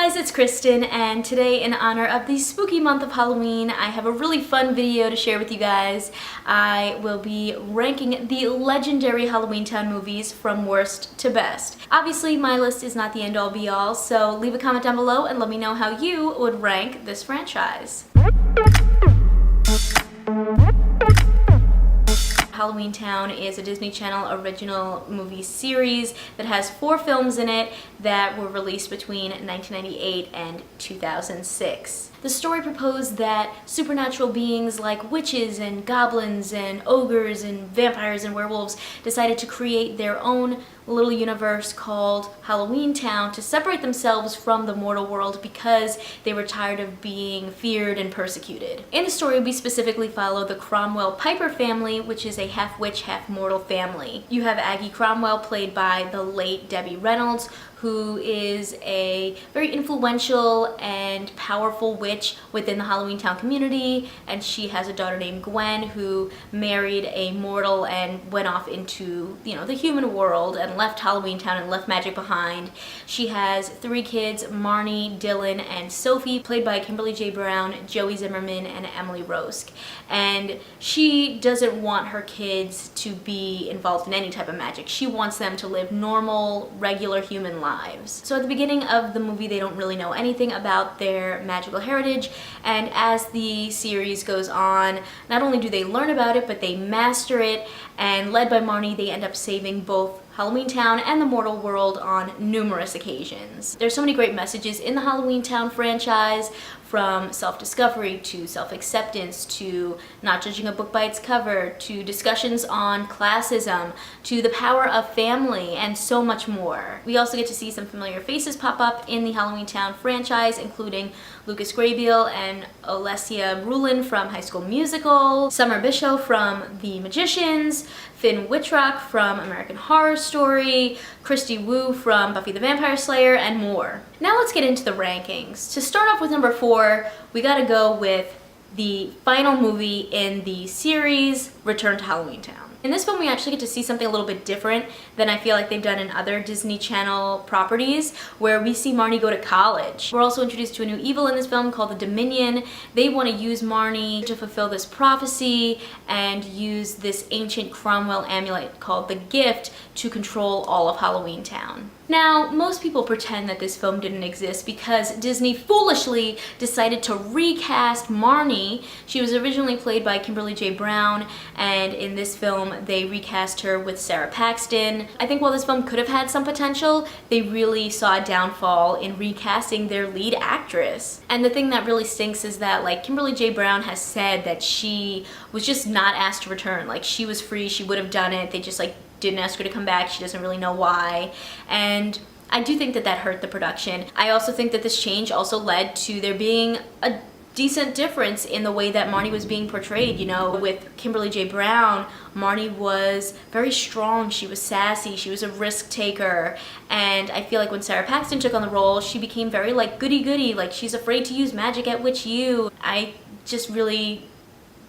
guys, it's Kristen, and today in honor of the spooky month of Halloween, I have a really fun video to share with you guys. I will be ranking the legendary Halloweentown movies from worst to best. Obviously, my list is not the end-all be-all, so leave a comment down below and let me know how you would rank this franchise. Halloweentown is a Disney Channel original movie series that has 4 films in it that were released between 1998 and 2006. The story proposed that supernatural beings like witches and goblins and ogres and vampires and werewolves decided to create their own little universe called Halloweentown to separate themselves from the mortal world because they were tired of being feared and persecuted. In the story, we specifically follow the Cromwell Piper family, which is a half-witch, half-mortal family. You have Aggie Cromwell, played by the late Debbie Reynolds, who is a very influential and powerful witch within the Halloweentown community, and she has a daughter named Gwen who married a mortal and went off into, the human world and left Halloweentown and left magic behind. She has 3 kids, Marnie, Dylan, and Sophie, played by Kimberly J. Brown, Joey Zimmerman, and Emily Rosk. And she doesn't want her kids to be involved in any type of magic. She wants them to live normal, regular human lives. So at the beginning of the movie, they don't really know anything about their magical heritage, and as the series goes on, not only do they learn about it, but they master it, and led by Marnie, they end up saving both Halloweentown and the mortal world on numerous occasions. There's so many great messages in the Halloweentown franchise, from self-discovery to self-acceptance to not judging a book by its cover to discussions on classism to the power of family and so much more. We also get to see some familiar faces pop up in the Halloweentown franchise, including Lucas Grabeel and Olesya Rulin from High School Musical, Summer Bishop from The Magicians, Finn Wittrock from American Horror Story, Christy Wu from Buffy the Vampire Slayer, and more. Now let's get into the rankings. To start off with number 4, we gotta go with the final movie in the series, Return to Halloweentown. In this film, we actually get to see something a little bit different than I feel like they've done in other Disney Channel properties, where we see Marnie go to college. We're also introduced to a new evil in this film called the Dominion. They want to use Marnie to fulfill this prophecy and use this ancient Cromwell amulet called the Gift to control all of Halloweentown. Now, most people pretend that this film didn't exist because Disney foolishly decided to recast Marnie. She was originally played by Kimberly J. Brown, and in this film, they recast her with Sarah Paxton. I think while this film could have had some potential, they really saw a downfall in recasting their lead actress. And the thing that really stinks is that, Kimberly J. Brown has said that she was just not asked to return. She was free, she would have done it, they just, didn't ask her to come back. She doesn't really know why. And I do think that that hurt the production. I also think that this change also led to there being a decent difference in the way that Marnie was being portrayed. With Kimberly J. Brown, Marnie was very strong, she was sassy, she was a risk taker, and I feel like when Sarah Paxton took on the role, she became very goody-goody, she's afraid to use magic at Witch U. I just really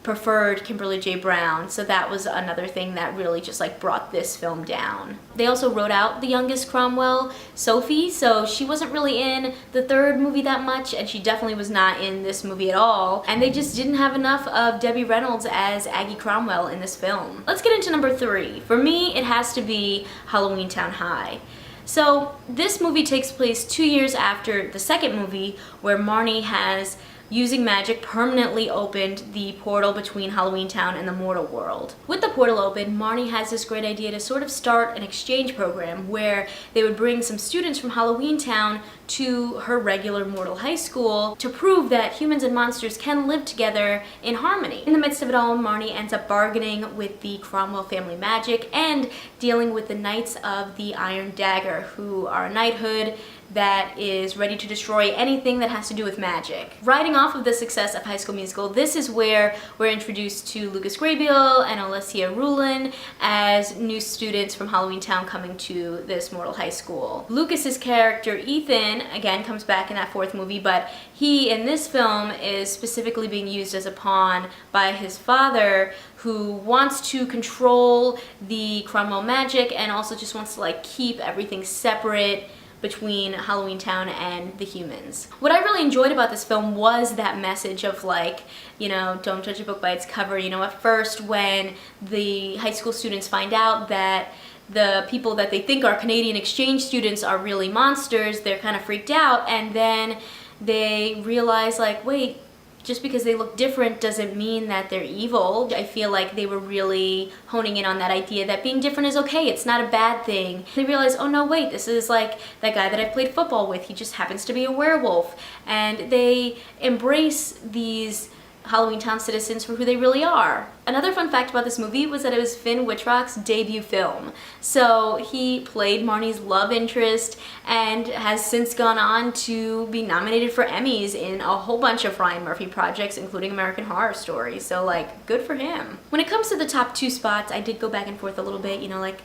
preferred Kimberly J. Brown, so that was another thing that really just brought this film down. They also wrote out the youngest Cromwell, Sophie, so she wasn't really in the 3rd movie that much, and she definitely was not in this movie at all, and they just didn't have enough of Debbie Reynolds as Aggie Cromwell in this film. Let's get into number 3. For me, it has to be Halloweentown Hi. So this movie takes place 2 years after the 2nd movie, where Marnie has, using magic, permanently opened the portal between Halloweentown and the mortal world. With the portal open, Marnie has this great idea to sort of start an exchange program where they would bring some students from Halloweentown to her regular mortal high school to prove that humans and monsters can live together in harmony. In the midst of it all, Marnie ends up bargaining with the Cromwell family magic and dealing with the Knights of the Iron Dagger, who are a knighthood that is ready to destroy anything that has to do with magic. Riding off of the success of High School Musical, this is where we're introduced to Lucas Grabeel and Olesya Rulin as new students from Halloweentown coming to this mortal high school. Lucas's character, Ethan, again comes back in that 4th movie, but he in this film is specifically being used as a pawn by his father, who wants to control the Cromwell magic and also just wants to keep everything separate between Halloweentown and the humans. What I really enjoyed about this film was that message of like, you know, don't judge a book by its cover. You know, at first when the high school students find out that the people that they think are Canadian exchange students are really monsters, they're kind of freaked out, and then they realize like, wait, just because they look different doesn't mean that they're evil. I feel like they were really honing in on that idea that being different is okay, it's not a bad thing. They realize, oh no, wait, this is like that guy that I played football with, he just happens to be a werewolf. And they embrace these Halloweentown citizens for who they really are. Another fun fact about this movie was that it was Finn Wittrock's debut film. So he played Marnie's love interest and has since gone on to be nominated for Emmys in a whole bunch of Ryan Murphy projects, including American Horror Story. So like, good for him. When it comes to the top 2 spots, I did go back and forth a little bit, you know, like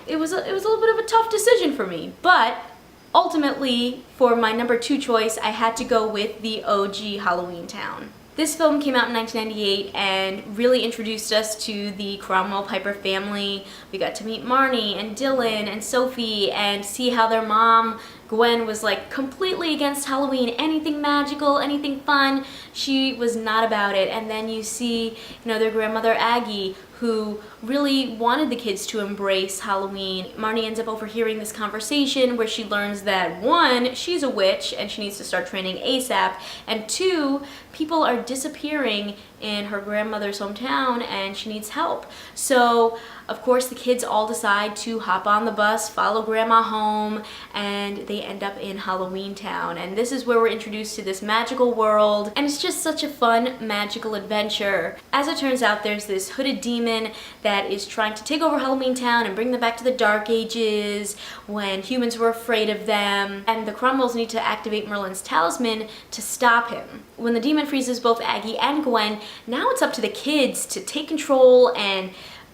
it was a little bit of a tough decision for me, but ultimately for my number 2 choice, I had to go with the OG Halloweentown. This film came out in 1998 and really introduced us to the Cromwell Piper family. We got to meet Marnie and Dylan and Sophie and see how their mom, Gwen, was like completely against Halloween. Anything magical, anything fun, she was not about it. And then you see, you know, their grandmother Aggie, who really wanted the kids to embrace Halloween. Marnie ends up overhearing this conversation where she learns that 1, she's a witch and she needs to start training ASAP, and 2, people are disappearing in her grandmother's hometown and she needs help. So of course the kids all decide to hop on the bus, follow grandma home, and they end up in Halloweentown. And this is where we're introduced to this magical world, and it's just such a fun magical adventure. As it turns out, there's this hooded demon that is trying to take over Halloweentown and bring them back to the Dark Ages when humans were afraid of them, and the Cromwells need to activate Merlin's talisman to stop him. When the demon freezes both Aggie and Gwen, now it's up to the kids to take control and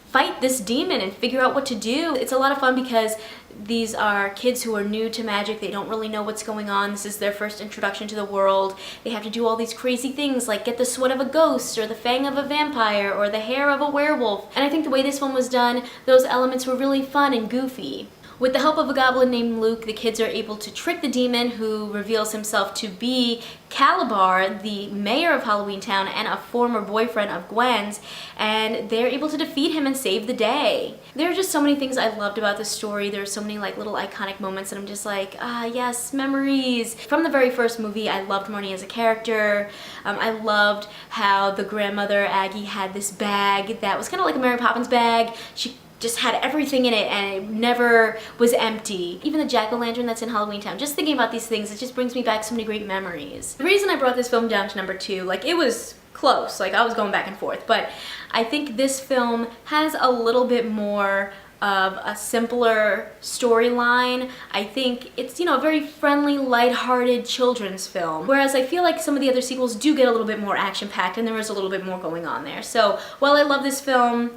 fight this demon and figure out what to do. It's a lot of fun because these are kids who are new to magic. They don't really know what's going on. This is their first introduction to the world. They have to do all these crazy things like get the sweat of a ghost or the fang of a vampire or the hair of a werewolf. And I think the way this film was done, those elements were really fun and goofy. With the help of a goblin named Luke, the kids are able to trick the demon, who reveals himself to be Calabar, the mayor of Halloweentown and a former boyfriend of Gwen's, and they're able to defeat him and save the day. There are just so many things I loved about this story. There are so many like little iconic moments and I'm just like, ah yes, memories. From the very first movie, I loved Marnie as a character. I loved how the grandmother Aggie had this bag that was kind of like a Mary Poppins bag. She just had everything in it and it never was empty. Even the jack-o'-lantern that's in Halloweentown. Just thinking about these things, it just brings me back so many great memories. The reason I brought this film down to number 2, like it was close, like I was going back and forth, but I think this film has a little bit more of a simpler storyline. I think it's, you know, a very friendly, lighthearted children's film, whereas I feel like some of the other sequels do get a little bit more action-packed and there is a little bit more going on there. So while I love this film,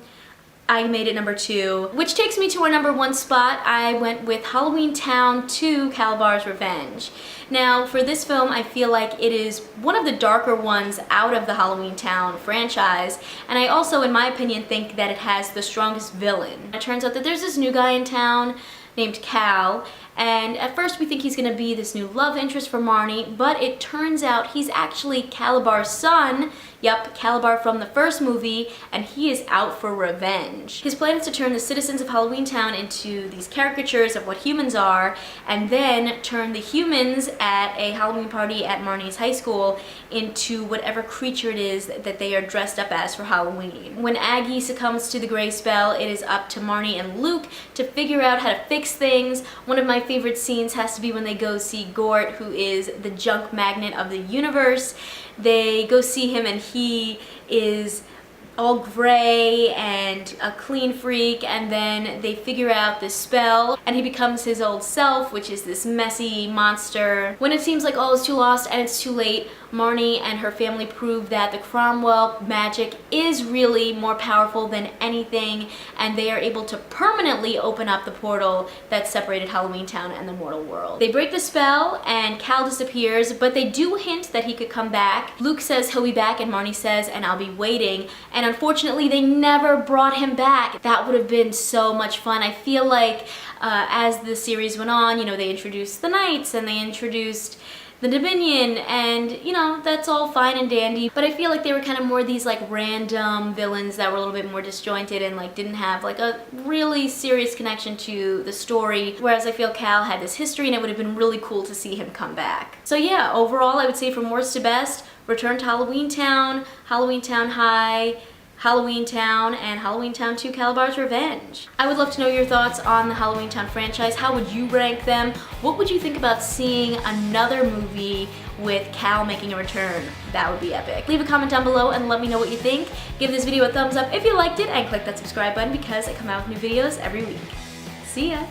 I made it number 2, which takes me to our number 1 spot. I went with Halloweentown 2, Calabar's Revenge. Now, for this film, I feel like it is one of the darker ones out of the Halloweentown franchise, and I also, in my opinion, think that it has the strongest villain. It turns out that there's this new guy in town named Cal, and at first we think he's gonna be this new love interest for Marnie, but it turns out he's actually Calabar's son. Yep, Calabar from the first movie, and he is out for revenge. His plan is to turn the citizens of Halloweentown into these caricatures of what humans are, and then turn the humans at a Halloween party at Marnie's high school into whatever creature it is that they are dressed up as for Halloween. When Aggie succumbs to the gray spell, it is up to Marnie and Luke to figure out how to fix things. One of my favorite scenes has to be when they go see Gort, who is the junk magnet of the universe. They go see him and he is all gray and a clean freak, and then they figure out this spell and he becomes his old self, which is this messy monster. When it seems like all is too lost and it's too late, Marnie and her family prove that the Cromwell magic is really more powerful than anything, and they are able to permanently open up the portal that separated Halloweentown and the mortal world. They break the spell and Cal disappears, but they do hint that he could come back. Luke says he'll be back and Marnie says, and I'll be waiting. And unfortunately they never brought him back. That would have been so much fun. I feel like as the series went on, you know, they introduced the Knights and they introduced the Dominion, and you know, that's all fine and dandy, but I feel like they were kind of more these like random villains that were a little bit more disjointed and like didn't have like a really serious connection to the story, whereas I feel Cal had this history and it would have been really cool to see him come back. So yeah, overall I would say from worst to best, Return to Halloweentown, Halloweentown Hi, Halloweentown, and Halloweentown 2 Calabar's Revenge. I would love to know your thoughts on the Halloweentown franchise. How would you rank them? What would you think about seeing another movie with Cal making a return? That would be epic. Leave a comment down below and let me know what you think. Give this video a thumbs up if you liked it and click that subscribe button because I come out with new videos every week. See ya!